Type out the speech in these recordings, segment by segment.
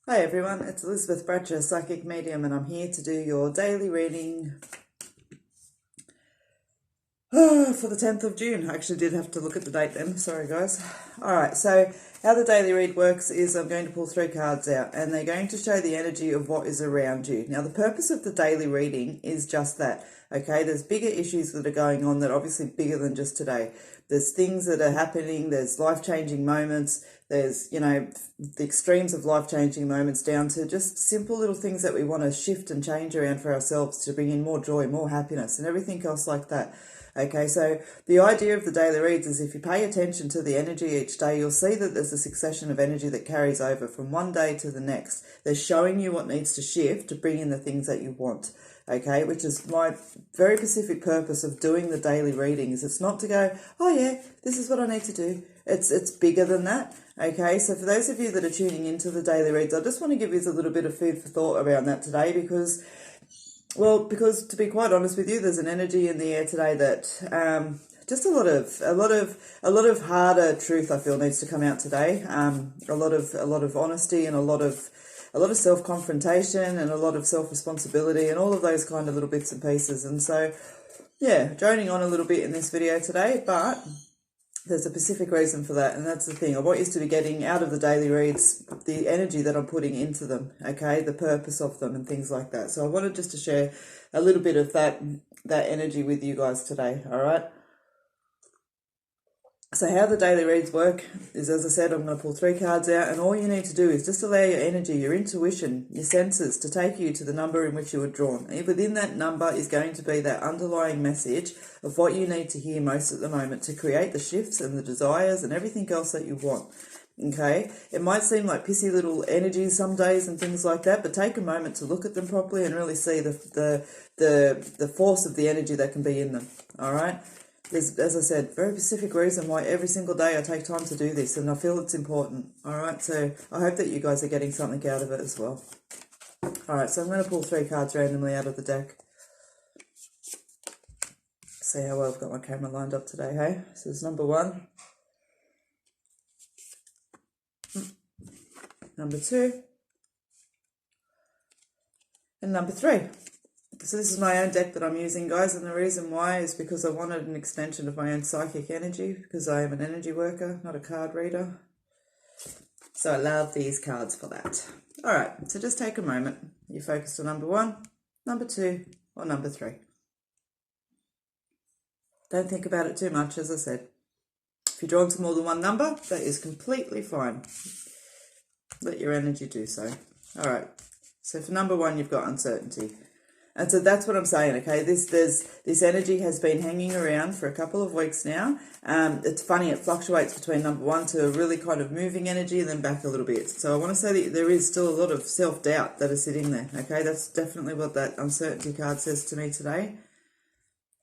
Hi everyone, it's Elizabeth Bratcher, Psychic Medium, and I'm here to do your daily reading for the 10th of June. I actually did have to look at the date then, sorry guys. Alright, so how the daily read works is I'm going to pull 3 cards out and they're going to show the energy of what is around you. Now the purpose of the daily reading is just that, okay? There's bigger issues that are going on that are obviously bigger than just today. There's things that are happening, there's life-changing moments, there's, the extremes of life-changing moments down to just simple little things that we want to shift and change around for ourselves to bring in more joy, more happiness and everything else like that. Okay, so the idea of the daily reads is if you pay attention to the energy each day, you'll see that there's a succession of energy that carries over from one day to the next. They're showing you what needs to shift to bring in the things that you want. Okay, which is my very specific purpose of doing the daily readings. It's not to go, oh yeah, this is what I need to do. It's bigger than that. Okay, so for those of you that are tuning into the daily reads, I just want to give you a little bit of food for thought around that today because to be quite honest with you, there's an energy in the air today that just a lot of harder truth I feel needs to come out today. A lot of honesty and a lot of self-confrontation and a lot of self-responsibility and all of those kind of little bits and pieces. And so, yeah, droning on a little bit in this video today, but there's a specific reason for that, and that's the thing. I want you to be getting out of the daily reads the energy that I'm putting into them, okay, the purpose of them and things like that. So I wanted just to share a little bit of that energy with you guys today, all right? So how the daily reads work is, as I said, I'm going to pull 3 cards out, and all you need to do is just allow your energy, your intuition, your senses to take you to the number in which you were drawn. And within that number is going to be that underlying message of what you need to hear most at the moment to create the shifts and the desires and everything else that you want. Okay, it might seem like pissy little energies some days and things like that, but take a moment to look at them properly and really see the force of the energy that can be in them. All right. There's, as I said, very specific reason why every single day I take time to do this, and I feel it's important. All right, so I hope that you guys are getting something out of it as well. All right, so I'm going to pull 3 cards randomly out of the deck. See how well I've got my camera lined up today, hey? So there's number 1, number 2, and number 3. So this is my own deck that I'm using, guys, and the reason why is because I wanted an extension of my own psychic energy, because I am an energy worker, not a card reader. So I love these cards for that. All right, so just take a moment. You focused on number 1, number 2, or number 3. Don't think about it too much, as I said. If you're drawn to more than one number, that is completely fine. Let your energy do so. All right, so for number 1, you've got uncertainty. And so that's what I'm saying, okay? This energy has been hanging around for a couple of weeks now. It's funny, it fluctuates between number 1 to a really kind of moving energy and then back a little bit. So I want to say that there is still a lot of self-doubt that is sitting there, okay? That's definitely what that uncertainty card says to me today.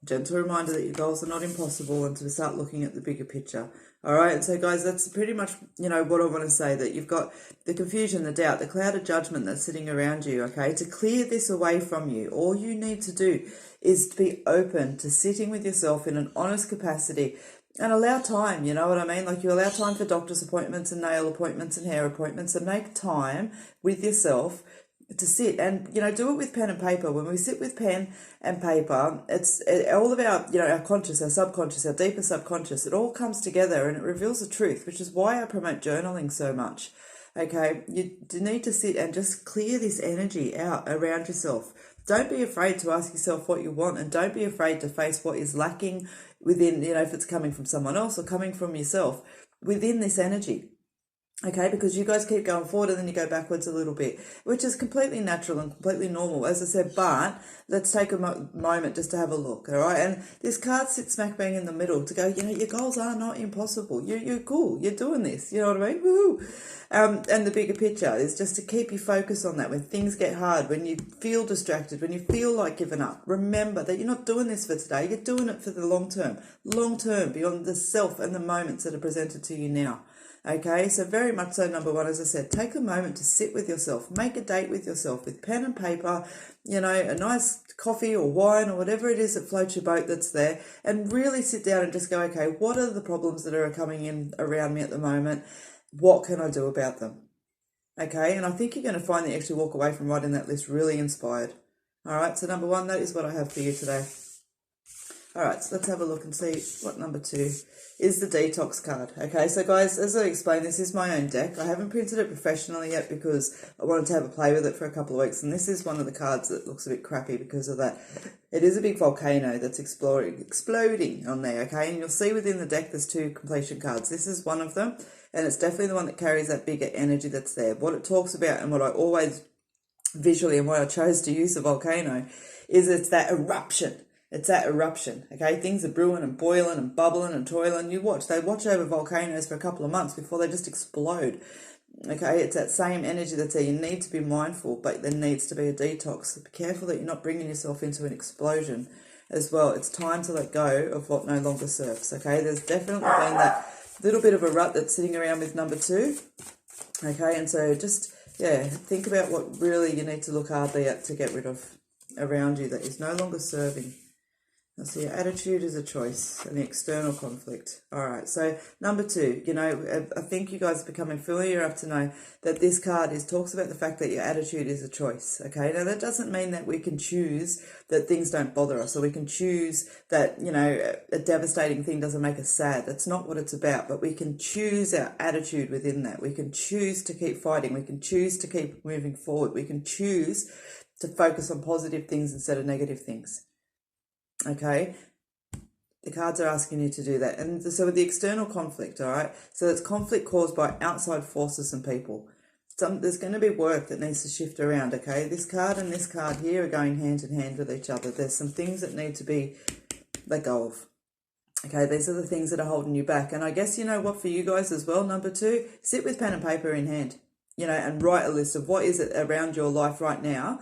Gentle reminder that your goals are not impossible and to start looking at the bigger picture. All right, and so guys, that's pretty much, what I want to say, that you've got the confusion, the doubt, the cloud of judgment that's sitting around you, okay? To clear this away from you, all you need to do is to be open to sitting with yourself in an honest capacity and allow time, you know what I mean? Like you allow time for doctor's appointments and nail appointments and hair appointments, and make time with yourself to sit and, do it with pen and paper. When we sit with pen and paper, it's all of our, our conscious, our subconscious, our deeper subconscious. It all comes together and it reveals the truth, which is why I promote journaling so much. Okay, you need to sit and just clear this energy out around yourself. Don't be afraid to ask yourself what you want, and don't be afraid to face what is lacking within, if it's coming from someone else or coming from yourself within this energy. Okay, because you guys keep going forward and then you go backwards a little bit, which is completely natural and completely normal, as I said, but let's take a moment just to have a look, all right? And this card sits smack bang in the middle to go, your goals are not impossible. You're cool. You're doing this. You know what I mean? Woohoo! And the bigger picture is just to keep you focused on that. When things get hard, when you feel distracted, when you feel like giving up, remember that you're not doing this for today. You're doing it for the long term, beyond the self and the moments that are presented to you now. Okay, so very much so, number 1, as I said, take a moment to sit with yourself, make a date with yourself with pen and paper, a nice coffee or wine or whatever it is that floats your boat that's there, and really sit down and just go, okay, what are the problems that are coming in around me at the moment? What can I do about them? Okay, and I think you're going to find that you actually walk away from writing that list really inspired. All right, so number 1, that is what I have for you today. All right, so let's have a look and see what number 2 is, the detox card. Okay, so guys, as I explained, this is my own deck. I haven't printed it professionally yet because I wanted to have a play with it for a couple of weeks, and this is one of the cards that looks a bit crappy because of that. It is a big volcano that's exploding on there, okay, and you'll see within the deck there's 2 completion cards. This is one of them, and it's definitely the one that carries that bigger energy that's there. What it talks about, and what I always visually, and why I chose to use the volcano, is it's that eruption. It's that eruption, okay? Things are brewing and boiling and bubbling and toiling. They watch over volcanoes for a couple of months before they just explode, okay? It's that same energy that's there. You need to be mindful, but there needs to be a detox. So be careful that you're not bringing yourself into an explosion as well. It's time to let go of what no longer serves, okay? There's definitely been that little bit of a rut that's sitting around with number 2, okay? And so just, yeah, think about what really you need to look hardly at to get rid of around you that is no longer serving. So your attitude is a choice, and the external conflict. All right, so number 2, I think you guys are becoming familiar enough to know that this card talks about the fact that your attitude is a choice, okay? Now, that doesn't mean that we can choose that things don't bother us, or we can choose that, a devastating thing doesn't make us sad. That's not what it's about, but we can choose our attitude within that. We can choose to keep fighting. We can choose to keep moving forward. We can choose to focus on positive things instead of negative things. Okay, the cards are asking you to do that. And so with the external conflict, all right, so it's conflict caused by outside forces and people. There's going to be work that needs to shift around, okay? This card and this card here are going hand in hand with each other. There's some things that need to be let go of. Okay, these are the things that are holding you back. And I guess, you know what, for you guys as well, number 2, sit with pen and paper in hand, and write a list of what is it around your life right now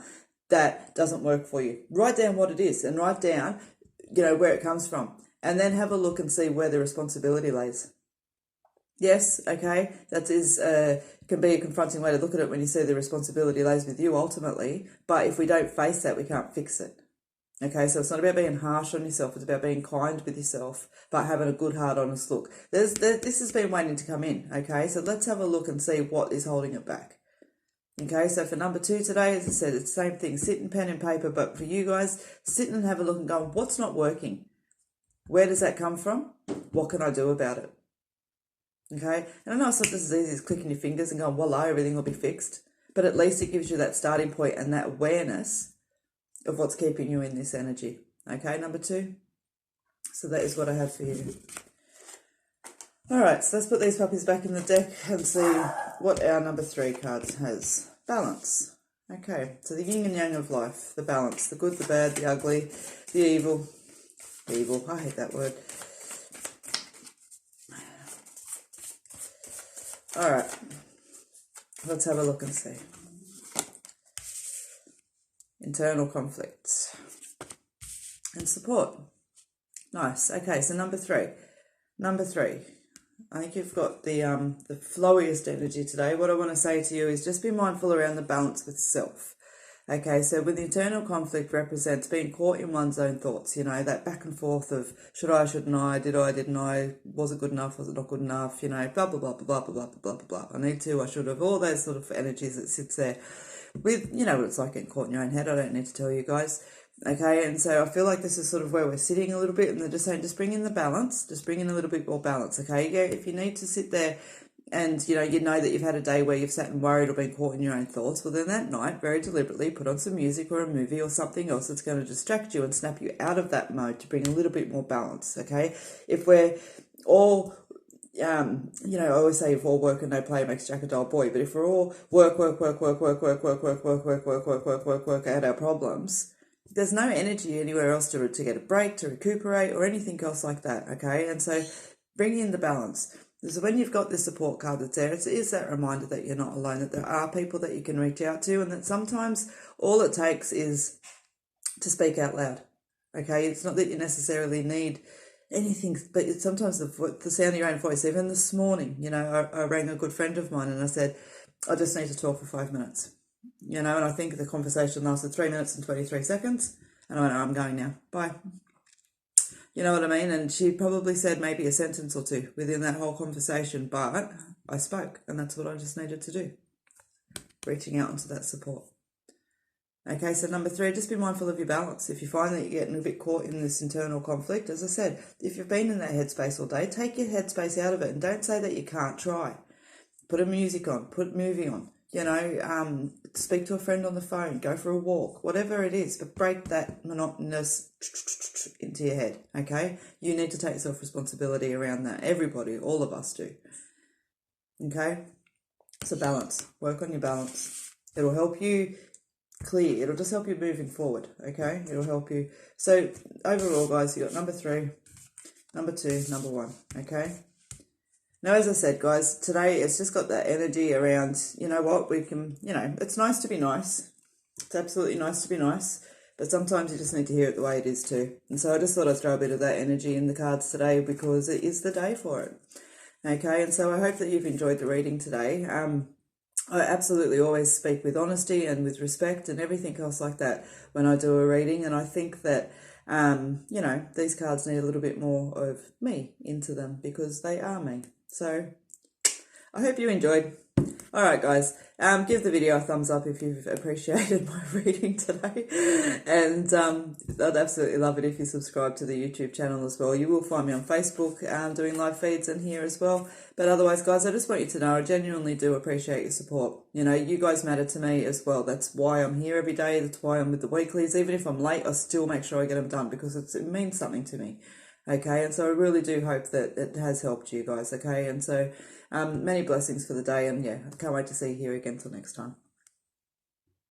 that doesn't work for you. Write down what it is, and write down, where it comes from. And then have a look and see where the responsibility lays. Yes, okay, that is can be a confronting way to look at it when you see the responsibility lays with you ultimately. But if we don't face that, we can't fix it. Okay, so it's not about being harsh on yourself. It's about being kind with yourself, but having a good, hard, honest look. This has been waiting to come in, okay? So let's have a look and see what is holding it back. Okay, so for number 2 today, as I said, it's the same thing. Sit in pen and paper, but for you guys, sit and have a look and go, what's not working? Where does that come from? What can I do about it? Okay, and I know it's not just as easy as clicking your fingers and going, voila, everything will be fixed. But at least it gives you that starting point and that awareness of what's keeping you in this energy. Okay, number 2. So that is what I have for you. All right, so let's put these puppies back in the deck and see what our number 3 card has. Balance. Okay, so the yin and yang of life, the balance, the good, the bad, the ugly, the evil. Evil, I hate that word. All right, let's have a look and see. Internal conflicts and support. Nice. Okay, so number 3. Number 3. I think you've got the flowiest energy today. What I want to say to you is just be mindful around the balance with self. Okay, so with the internal conflict represents being caught in one's own thoughts, that back and forth of should I, shouldn't I, did I, didn't I, was it good enough, was it not good enough, blah, blah, blah, blah, blah, blah, blah, blah, blah. I need to, I should have, all those sort of energies that sits there with, what it's like getting caught in your own head. I don't need to tell you guys. Okay, and so I feel like this is sort of where we're sitting a little bit, and they're just saying, just bring in the balance, just bring in a little bit more balance, okay? Yeah, if you need to sit there and, you know that you've had a day where you've sat and worried or been caught in your own thoughts, well, then that night, very deliberately, put on some music or a movie or something else that's going to distract you and snap you out of that mode to bring a little bit more balance, okay? If we're all... I always say if all work and no play makes Jack a dull boy, but if we're all work at our problems, there's no energy anywhere else to get a break, to recuperate, or anything else like that, okay? And so bring in the balance. So when you've got this support card that's there, it is that reminder that you're not alone, that there are people that you can reach out to, and that sometimes all it takes is to speak out loud, okay? It's not that you necessarily need anything, but it's sometimes the sound of your own voice. Even this morning, I rang a good friend of mine and I said, I just need to talk for 5 minutes, and I think the conversation lasted 3 minutes and 23 seconds, and I went, I'm going now, bye. You know what I mean? And she probably said maybe a sentence or two within that whole conversation, but I spoke, and that's what I just needed to do. reaching out into that support. Okay, so number 3, just be mindful of your balance. If you find that you're getting a bit caught in this internal conflict, as I said, if you've been in that headspace all day, take your headspace out of it and don't say that you can't try. Put a music on, put a movie on, speak to a friend on the phone, go for a walk, whatever it is, but break that monotonous into your head, okay? You need to take self-responsibility around that. Everybody, all of us do, okay? So balance, work on your balance. It'll help you clear, it'll just help you moving forward, okay? It'll help you. So overall, guys, you got number 3, number 2, number 1, okay? Now, as I said, guys, today it's just got that energy around, you know what, we can, it's nice to be nice. It's absolutely nice to be nice, but sometimes you just need to hear it the way it is too. And so I just thought I'd throw a bit of that energy in the cards today because it is the day for it. Okay, and so I hope that you've enjoyed the reading today. I absolutely always speak with honesty and with respect and everything else like that when I do a reading. And I think that, these cards need a little bit more of me into them because they are me. So I hope you enjoyed. All right, guys, give the video a thumbs up if you've appreciated my reading today. And I'd absolutely love it if you subscribe to the YouTube channel as well. You will find me on Facebook doing live feeds and here as well. But otherwise, guys, I just want you to know I genuinely do appreciate your support. You guys matter to me as well. That's why I'm here every day. That's why I'm with the weeklies. Even if I'm late, I still make sure I get them done because it means something to me. Okay, and so I really do hope that it has helped you guys, okay? And so many blessings for the day, and yeah, I can't wait to see you here again till next time.